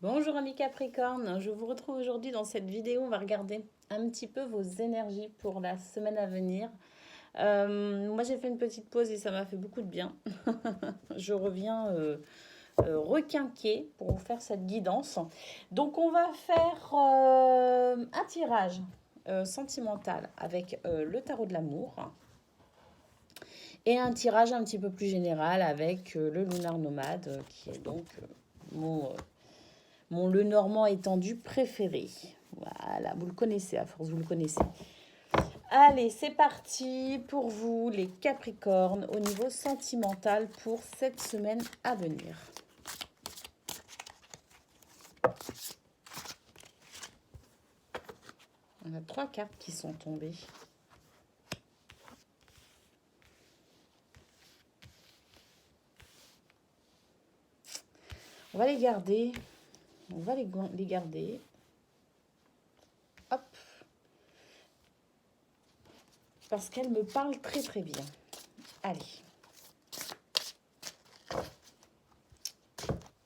Bonjour amis Capricorne, je vous retrouve aujourd'hui dans cette vidéo. On va regarder un petit peu vos énergies pour la semaine à venir. Moi j'ai fait une petite pause et ça m'a fait beaucoup de bien. Je reviens requinquer pour vous faire cette guidance. Donc on va faire un tirage sentimental avec le tarot de l'amour et un tirage un petit peu plus général avec le lunar nomade qui est donc mon Lenormand étendu préféré. Voilà, vous le connaissez à force, vous le connaissez. Allez, c'est parti pour vous, les Capricornes, au niveau sentimental pour cette semaine à venir. On a 3 cartes qui sont tombées. On va les garder. On va les garder. Hop. Parce qu'elles me parlent très très bien. Allez.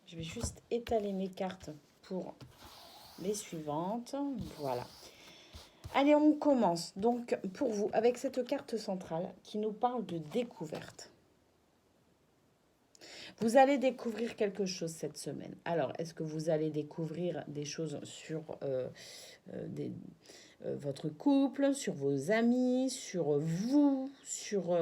Je vais juste étaler mes cartes pour les suivantes. Voilà. Allez, on commence. Donc, pour vous, avec cette carte centrale qui nous parle de découverte. Vous allez découvrir quelque chose cette semaine. Alors, est-ce que vous allez découvrir des choses sur votre couple, sur vos amis, sur vous, sur...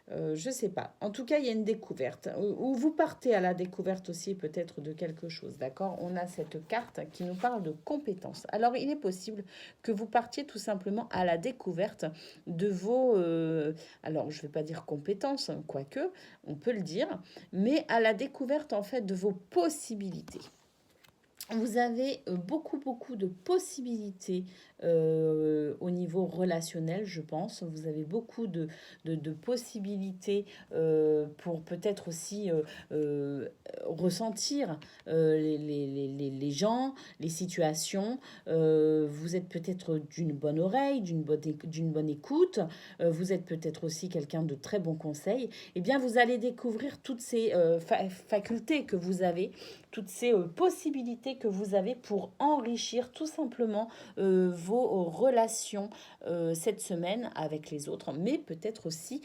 je ne sais pas. En tout cas, il y a une découverte. Ou vous partez à la découverte aussi peut-être de quelque chose, d'accord? On a cette carte qui nous parle de compétences. Alors, il est possible que vous partiez tout simplement à la découverte de vos... alors, je ne vais pas dire compétences, quoique, on peut le dire, mais à la découverte, en fait, de vos possibilités. Vous avez beaucoup de possibilités au niveau relationnel, je pense. Vous avez beaucoup de possibilités pour peut-être aussi ressentir les gens, les situations. Vous êtes peut-être d'une bonne oreille, d'une bonne écoute. Vous êtes peut-être aussi quelqu'un de très bon conseil. Eh bien, vous allez découvrir toutes ces facultés que vous avez, toutes ces possibilités que vous avez pour enrichir tout simplement vos relations cette semaine avec les autres, mais peut-être aussi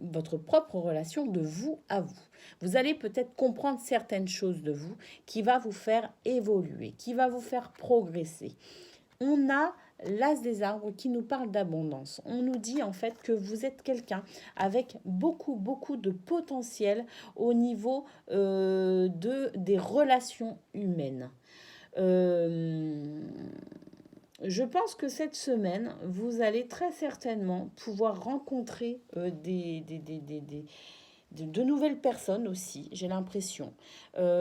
votre propre relation de vous à vous. Vous allez peut-être comprendre certaines choses de vous qui va vous faire évoluer, qui va vous faire progresser. On a l'as des arbres qui nous parle d'abondance. On nous dit en fait que vous êtes quelqu'un avec beaucoup de potentiel au niveau des relations humaines. Je pense que cette semaine, vous allez très certainement pouvoir rencontrer de nouvelles personnes aussi, j'ai l'impression.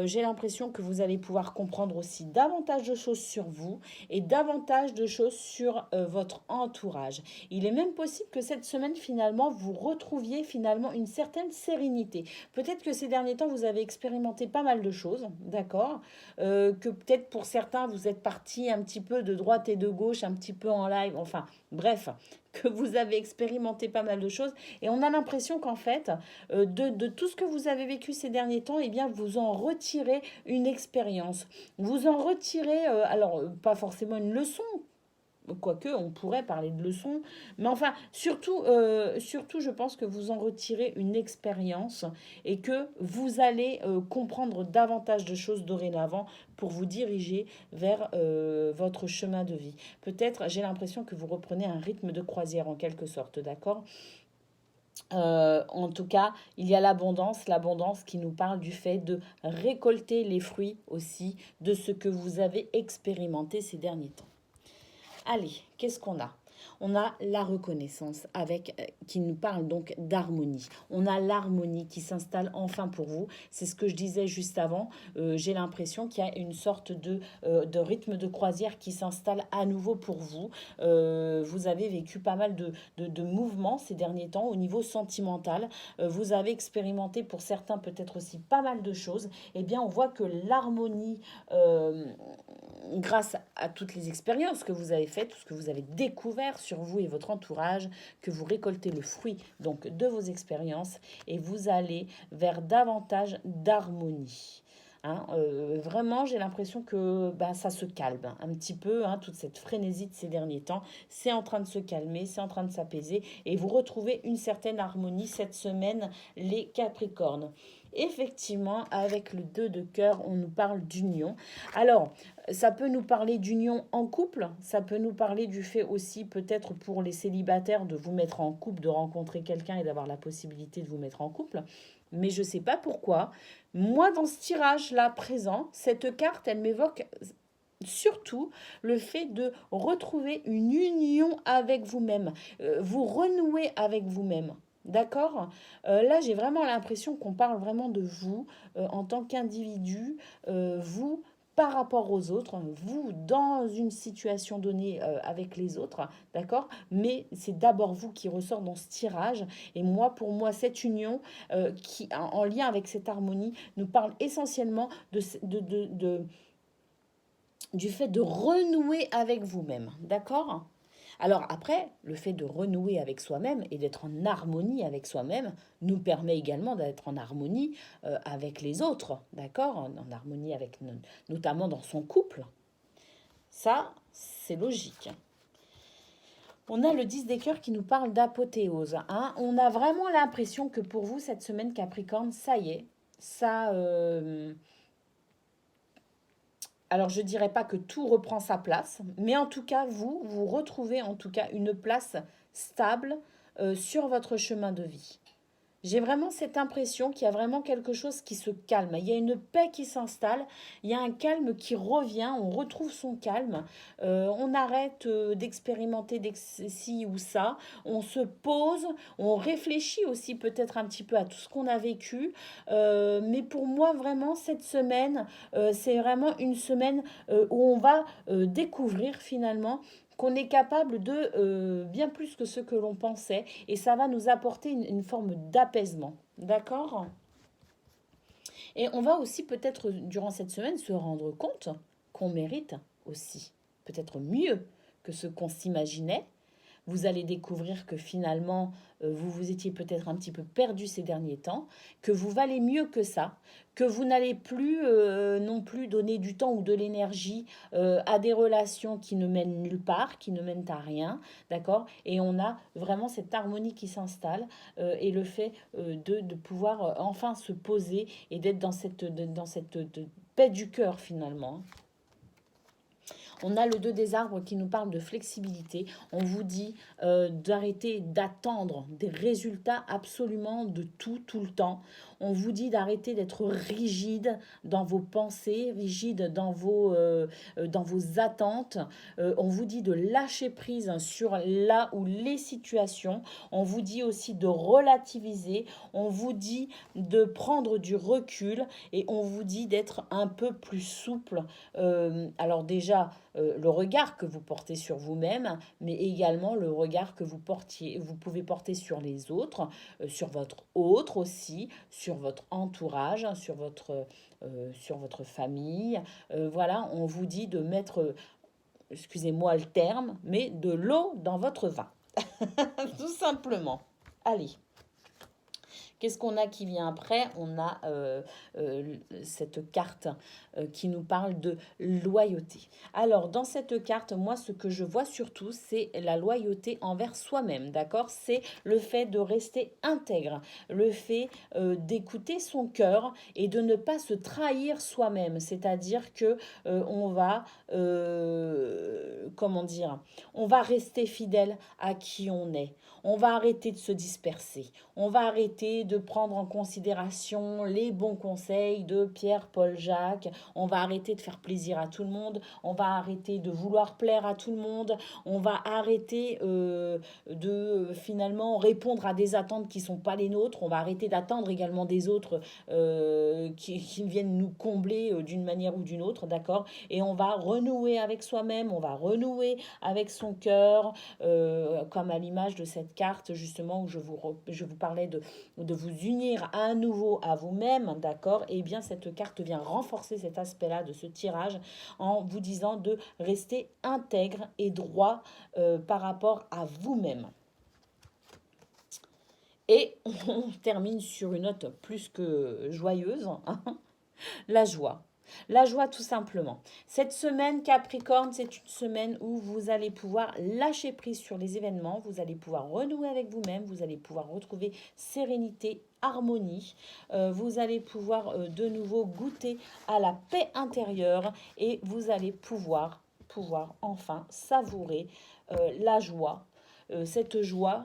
J'ai l'impression que vous allez pouvoir comprendre aussi davantage de choses sur vous et davantage de choses sur votre entourage. Il est même possible que cette semaine, finalement, vous retrouviez finalement une certaine sérénité. Peut-être que ces derniers temps, vous avez expérimenté pas mal de choses, d'accord? Que peut-être pour certains, vous êtes partis un petit peu de droite et de gauche, un petit peu en live, enfin, bref, que vous avez expérimenté pas mal de choses. Et on a l'impression qu'en fait, de tout ce que vous avez vécu ces derniers temps, eh bien, vous en retirez une expérience. Vous en retirez, alors, pas forcément une leçon, quoique on pourrait parler de leçons, mais enfin, surtout, je pense que vous en retirez une expérience et que vous allez comprendre davantage de choses dorénavant pour vous diriger vers votre chemin de vie. Peut-être, j'ai l'impression que vous reprenez un rythme de croisière en quelque sorte, d'accord? En tout cas, il y a l'abondance qui nous parle du fait de récolter les fruits aussi de ce que vous avez expérimenté ces derniers temps. Allez, qu'est-ce qu'on a? On a la reconnaissance qui nous parle donc d'harmonie. On a l'harmonie qui s'installe enfin pour vous. C'est ce que je disais juste avant. J'ai l'impression qu'il y a une sorte de rythme de croisière qui s'installe à nouveau pour vous. Vous avez vécu pas mal de mouvements ces derniers temps au niveau sentimental. Vous avez expérimenté pour certains peut-être aussi pas mal de choses. Eh bien, on voit que l'harmonie, grâce à toutes les expériences que vous avez faites, tout ce que vous avez découvert sur vous et votre entourage, que vous récoltez le fruit donc de vos expériences et vous allez vers davantage d'harmonie. hein. Vraiment, j'ai l'impression que ben, ça se calme un petit peu, hein, toute cette frénésie de ces derniers temps. C'est en train de se calmer, c'est en train de s'apaiser et vous retrouvez une certaine harmonie cette semaine, les Capricornes. Effectivement, avec le 2 de cœur, on nous parle d'union. Alors, ça peut nous parler d'union en couple, ça peut nous parler du fait aussi peut-être pour les célibataires de vous mettre en couple, de rencontrer quelqu'un et d'avoir la possibilité de vous mettre en couple. Mais je ne sais pas pourquoi. Moi, dans ce tirage-là présent, cette carte, elle m'évoque surtout le fait de retrouver une union avec vous-même, vous renouer avec vous-même. D'accord. Là, j'ai vraiment l'impression qu'on parle vraiment de vous en tant qu'individu, vous par rapport aux autres, vous dans une situation donnée avec les autres, d'accord. Mais c'est d'abord vous qui ressort dans ce tirage. Et moi, pour moi, cette union qui, en lien avec cette harmonie, nous parle essentiellement du fait de renouer avec vous-même, d'accord. Alors après, le fait de renouer avec soi-même et d'être en harmonie avec soi-même nous permet également d'être en harmonie avec les autres, d'accord, en harmonie avec notamment dans son couple. Ça, c'est logique. On a le 10 des cœurs qui nous parle d'apothéose, hein. On a vraiment l'impression que pour vous, cette semaine Capricorne, ça y est, ça... alors, je ne dirais pas que tout reprend sa place, mais en tout cas, vous retrouvez en tout cas une place stable sur votre chemin de vie. J'ai vraiment cette impression qu'il y a vraiment quelque chose qui se calme. Il y a une paix qui s'installe, il y a un calme qui revient, on retrouve son calme, on arrête d'expérimenter ci ou ça, on se pose, on réfléchit aussi peut-être un petit peu à tout ce qu'on a vécu. Mais pour moi, vraiment, cette semaine, c'est vraiment une semaine où on va découvrir finalement qu'on est capable de bien plus que ce que l'on pensait et ça va nous apporter une forme d'apaisement. D'accord. Et on va aussi peut-être durant cette semaine se rendre compte qu'on mérite aussi peut-être mieux que ce qu'on s'imaginait. Vous allez découvrir que finalement, vous vous étiez peut-être un petit peu perdu ces derniers temps, que vous valez mieux que ça, que vous n'allez plus non plus donner du temps ou de l'énergie à des relations qui ne mènent nulle part, qui ne mènent à rien, d'accord. Et on a vraiment cette harmonie qui s'installe et le fait de pouvoir enfin se poser et d'être dans cette paix du cœur finalement. On a le 2 des arbres qui nous parle de flexibilité. On vous dit d'arrêter d'attendre des résultats absolument de tout le temps. On vous dit d'arrêter d'être rigide dans vos pensées, rigide dans vos attentes. On vous dit de lâcher prise sur là ou les situations. On vous dit aussi de relativiser. On vous dit de prendre du recul et on vous dit d'être un peu plus souple. Alors déjà, le regard que vous portez sur vous-même, mais également le regard que vous pouvez porter sur les autres, sur votre autre aussi, sur votre entourage, sur votre famille. Voilà, on vous dit de mettre, excusez-moi le terme, mais de l'eau dans votre vin. Tout simplement. Allez. Qu'est-ce qu'on a qui vient après? On a cette carte qui nous parle de loyauté. Alors, dans cette carte, moi, ce que je vois surtout, c'est la loyauté envers soi-même, d'accord? C'est le fait de rester intègre, le fait d'écouter son cœur et de ne pas se trahir soi-même. C'est-à-dire que on va, comment dire, on va rester fidèle à qui on est. On va arrêter de se disperser. On va arrêter de prendre en considération les bons conseils de Pierre, Paul, Jacques. On va arrêter de faire plaisir à tout le monde. On va arrêter de vouloir plaire à tout le monde. On va arrêter de finalement répondre à des attentes qui ne sont pas les nôtres. On va arrêter d'attendre également des autres qui viennent nous combler d'une manière ou d'une autre, d'accord? Et on va renouer avec soi-même. On va renouer avec son cœur, comme à l'image de cette carte justement où je vous parlais de vous unir à nouveau à vous-même, d'accord. Et bien cette carte vient renforcer cet aspect-là de ce tirage en vous disant de rester intègre et droit par rapport à vous-même. Et on termine sur une note plus que joyeuse, hein. La joie. La joie tout simplement. Cette semaine Capricorne, c'est une semaine où vous allez pouvoir lâcher prise sur les événements, vous allez pouvoir renouer avec vous-même, vous allez pouvoir retrouver sérénité, harmonie, vous allez pouvoir de nouveau goûter à la paix intérieure et vous allez pouvoir enfin savourer la joie, cette joie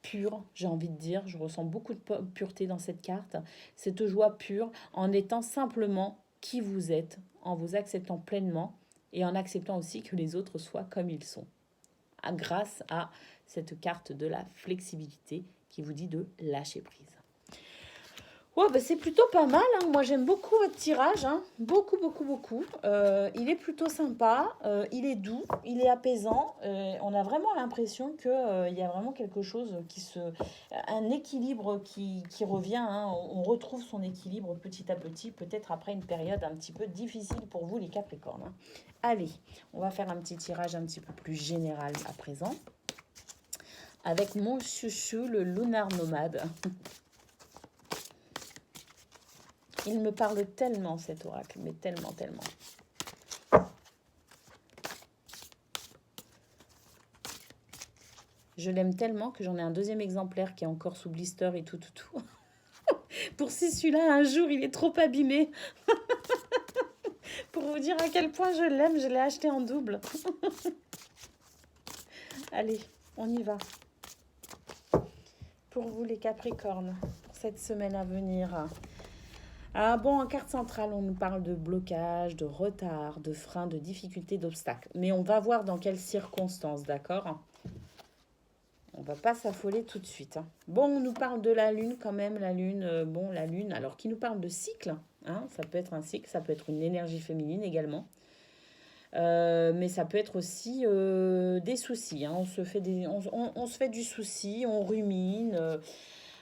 pure, j'ai envie de dire, je ressens beaucoup de pureté dans cette carte, cette joie pure en étant simplement qui vous êtes, en vous acceptant pleinement et en acceptant aussi que les autres soient comme ils sont, grâce à cette carte de la flexibilité qui vous dit de lâcher prise. Ouais, bah c'est plutôt pas mal, hein. Moi, j'aime beaucoup votre tirage, hein. Beaucoup, beaucoup, beaucoup. Il est plutôt sympa, il est doux, il est apaisant. On a vraiment l'impression que, il y a vraiment quelque chose un équilibre qui revient, hein. On retrouve son équilibre petit à petit, peut-être après une période un petit peu difficile pour vous, les Capricornes, hein. Allez, on va faire un petit tirage un petit peu plus général à présent. Avec mon chouchou, le Lunar Nomade. Il me parle tellement, cet oracle, mais tellement, tellement. Je l'aime tellement que j'en ai un deuxième exemplaire qui est encore sous blister et tout, tout, tout. Pour si celui-là, un jour, il est trop abîmé. Pour vous dire à quel point je l'aime, je l'ai acheté en double. Allez, on y va. Pour vous, les Capricornes, pour cette semaine à venir. Ah bon, en carte centrale, on nous parle de blocage, de retard, de frein, de difficulté, d'obstacles. Mais on va voir dans quelles circonstances, d'accord? On va pas s'affoler tout de suite, hein. Bon, on nous parle de la Lune quand même, la Lune, bon, la Lune, alors qui nous parle de cycle, hein, ça peut être un cycle, ça peut être une énergie féminine également. Mais ça peut être aussi des soucis, hein. On se fait du souci, on rumine.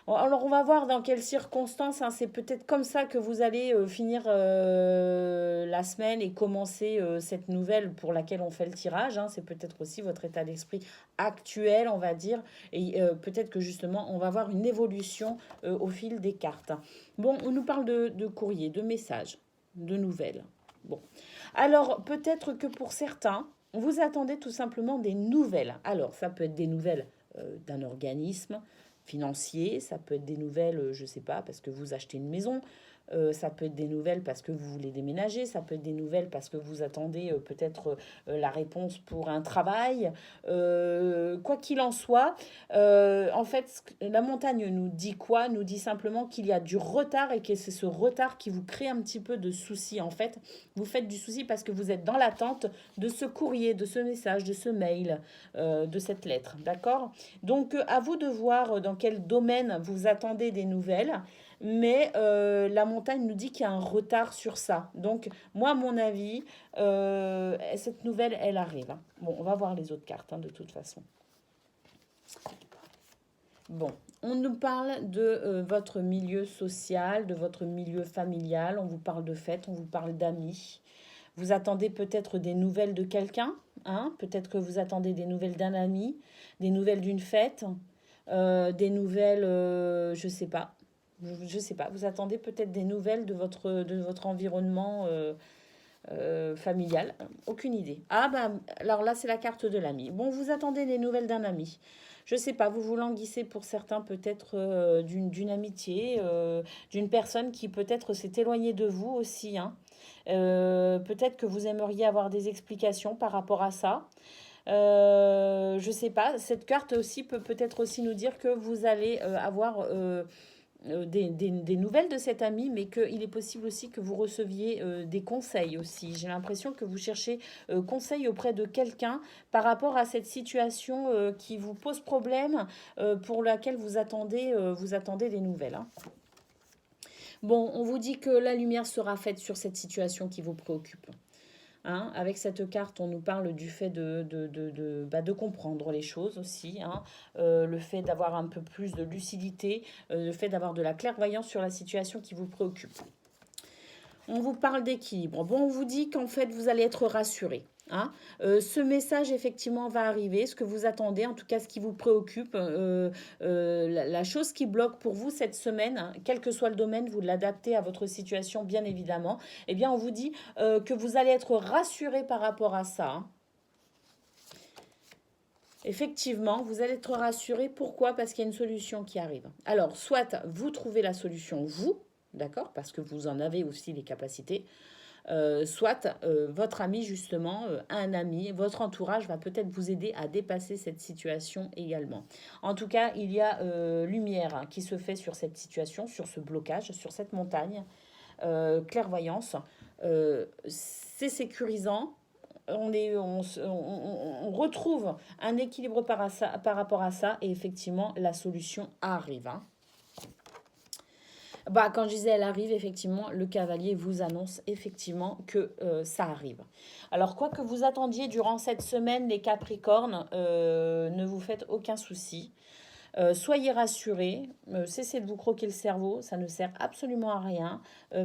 Alors, on va voir dans quelles circonstances, hein. C'est peut-être comme ça que vous allez finir la semaine et commencer cette nouvelle pour laquelle on fait le tirage, hein. C'est peut-être aussi votre état d'esprit actuel, on va dire. Et peut-être que justement, on va voir une évolution au fil des cartes. Bon, on nous parle de courrier, de messages, de nouvelles. Bon. Alors, peut-être que pour certains, vous attendez tout simplement des nouvelles. Alors, ça peut être des nouvelles d'un organisme financier, ça peut être des nouvelles, je ne sais pas, parce que vous achetez une maison, ça peut être des nouvelles parce que vous voulez déménager, ça peut être des nouvelles parce que vous attendez peut-être la réponse pour un travail. Quoi qu'il en soit, en fait, la montagne nous dit quoi? Nous dit simplement qu'il y a du retard et que c'est ce retard qui vous crée un petit peu de soucis. En fait, vous faites du souci parce que vous êtes dans l'attente de ce courrier, de ce message, de ce mail, de cette lettre. D'accord? Donc, à vous de voir dans quel domaine vous attendez des nouvelles. Mais la montagne nous dit qu'il y a un retard sur ça. Donc, moi, à mon avis, cette nouvelle, elle arrive, hein. Bon, on va voir les autres cartes, hein, de toute façon. Bon, on nous parle de votre milieu social, de votre milieu familial. On vous parle de fêtes, on vous parle d'amis. Vous attendez peut-être des nouvelles de quelqu'un, hein? Peut-être que vous attendez des nouvelles d'un ami, des nouvelles d'une fête, des nouvelles, je sais pas. Je sais pas, vous attendez peut-être des nouvelles de votre environnement familial. Aucune idée. Ah bah, alors là, c'est la carte de l'ami. Bon, vous attendez des nouvelles d'un ami. Je sais pas, vous vous languissez pour certains peut-être d'une amitié, d'une personne qui peut-être s'est éloignée de vous aussi, hein. Peut-être que vous aimeriez avoir des explications par rapport à ça. Je sais pas, cette carte aussi peut-être aussi nous dire que vous allez avoir des nouvelles de cet ami, mais qu'il est possible aussi que vous receviez des conseils aussi. J'ai l'impression que vous cherchez conseil auprès de quelqu'un par rapport à cette situation qui vous pose problème, pour laquelle vous attendez des nouvelles, hein. Bon, on vous dit que la lumière sera faite sur cette situation qui vous préoccupe. Hein, avec cette carte, on nous parle du fait de comprendre les choses aussi, hein, le fait d'avoir un peu plus de lucidité, le fait d'avoir de la clairvoyance sur la situation qui vous préoccupe. On vous parle d'équilibre. Bon, on vous dit qu'en fait, vous allez être rassuré. Hein. Ce message, effectivement, va arriver. Ce que vous attendez, en tout cas, ce qui vous préoccupe, la chose qui bloque pour vous cette semaine, hein, quel que soit le domaine, vous l'adaptez à votre situation, bien évidemment. Eh bien, on vous dit que vous allez être rassuré par rapport à ça. Hein. Effectivement, vous allez être rassuré. Pourquoi? Parce qu'il y a une solution qui arrive. Alors, soit vous trouvez la solution, vous, d'accord, parce que vous en avez aussi les capacités, soit votre ami, justement, un ami, votre entourage va peut-être vous aider à dépasser cette situation également. En tout cas, il y a lumière hein, qui se fait sur cette situation, sur ce blocage, sur cette montagne, clairvoyance. C'est sécurisant. On retrouve un équilibre par rapport à ça et effectivement la solution arrive. Hein. Bah, quand je disais elle arrive, effectivement, le cavalier vous annonce effectivement que ça arrive. Alors, quoi que vous attendiez durant cette semaine, les Capricornes, ne vous faites aucun souci. Soyez rassurés, cessez de vous croquer le cerveau, ça ne sert absolument à rien,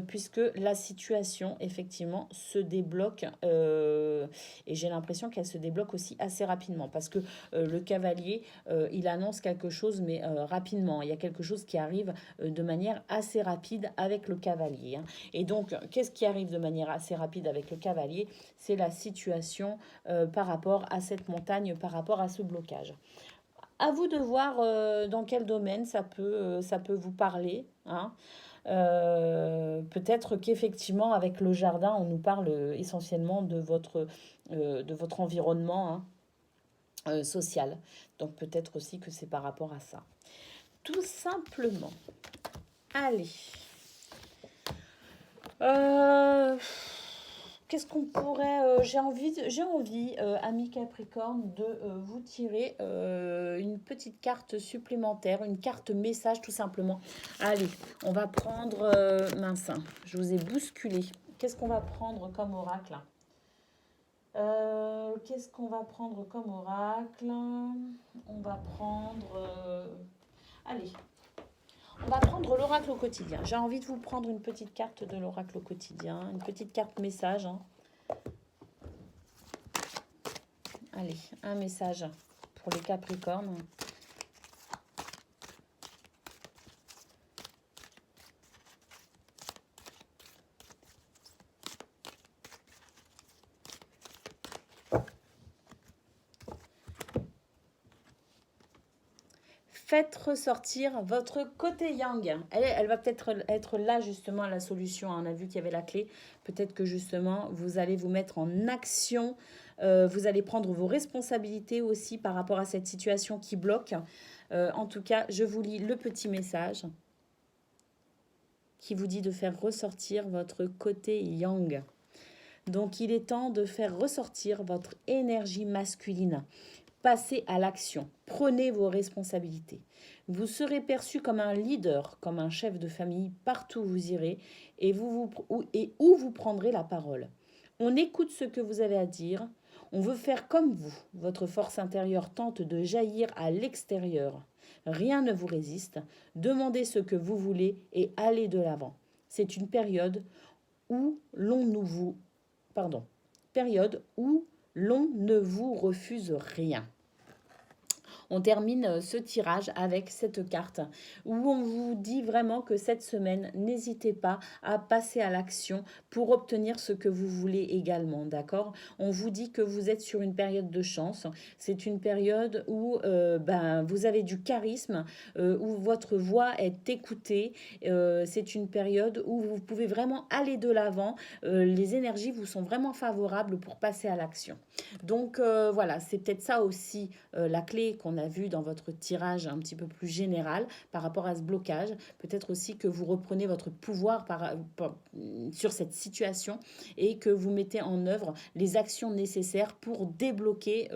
puisque la situation, effectivement, se débloque, et j'ai l'impression qu'elle se débloque aussi assez rapidement, parce que le cavalier, il annonce quelque chose, mais rapidement, il y a quelque chose qui arrive de manière assez rapide avec le cavalier. Hein. Et donc, qu'est-ce qui arrive de manière assez rapide avec le cavalier? C'est la situation par rapport à cette montagne, par rapport à ce blocage. À vous de voir dans quel domaine ça peut vous parler. Hein. Peut-être qu'effectivement, avec le jardin, on nous parle essentiellement de votre environnement hein, social. Donc peut-être aussi que c'est par rapport à ça. Tout simplement. Allez. Qu'est-ce qu'on pourrait... j'ai envie ami Capricorne, de vous tirer une petite carte supplémentaire, une carte message tout simplement. Allez, on va prendre... mince, je vous ai bousculé. Qu'est-ce qu'on va prendre comme oracle? Qu'est-ce qu'on va prendre comme oracle? On va prendre... allez, on va prendre l'oracle au quotidien. J'ai envie de vous prendre une petite carte de l'oracle au quotidien, une petite carte message. Hein. Allez, un message pour les Capricornes. Faites ressortir votre côté yang. Elle va peut-être être là justement la solution. On a vu qu'il y avait la clé. Peut-être que justement vous allez vous mettre en action. Vous allez prendre vos responsabilités aussi par rapport à cette situation qui bloque. En tout cas, je vous lis le petit message qui vous dit de faire ressortir votre côté yang. Donc il est temps de faire ressortir votre énergie masculine. Passez à l'action, prenez vos responsabilités. Vous serez perçu comme un leader, comme un chef de famille partout où vous irez et où vous prendrez la parole. On écoute ce que vous avez à dire, on veut faire comme vous. Votre force intérieure tente de jaillir à l'extérieur. Rien ne vous résiste, demandez ce que vous voulez et allez de l'avant. C'est une période où période où l'on ne vous refuse rien. On termine ce tirage avec cette carte où on vous dit vraiment que cette semaine, n'hésitez pas à passer à l'action pour obtenir ce que vous voulez également, d'accord? On vous dit que vous êtes sur une période de chance. C'est une période où vous avez du charisme, où votre voix est écoutée. C'est une période où vous pouvez vraiment aller de l'avant. Les énergies vous sont vraiment favorables pour passer à l'action. Donc voilà, c'est peut-être ça aussi la clé qu'on a vue dans votre tirage un petit peu plus général par rapport à ce blocage. Peut-être aussi que vous reprenez votre pouvoir sur cette situation et que vous mettez en œuvre les actions nécessaires pour débloquer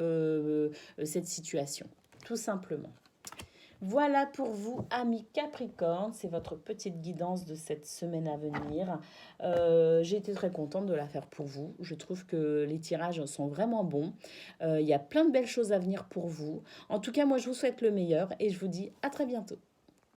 cette situation, tout simplement. Voilà pour vous, amis Capricorne. C'est votre petite guidance de cette semaine à venir. J'ai été très contente de la faire pour vous. Je trouve que les tirages sont vraiment bons. Il y a plein de belles choses à venir pour vous. En tout cas, moi, je vous souhaite le meilleur et je vous dis à très bientôt.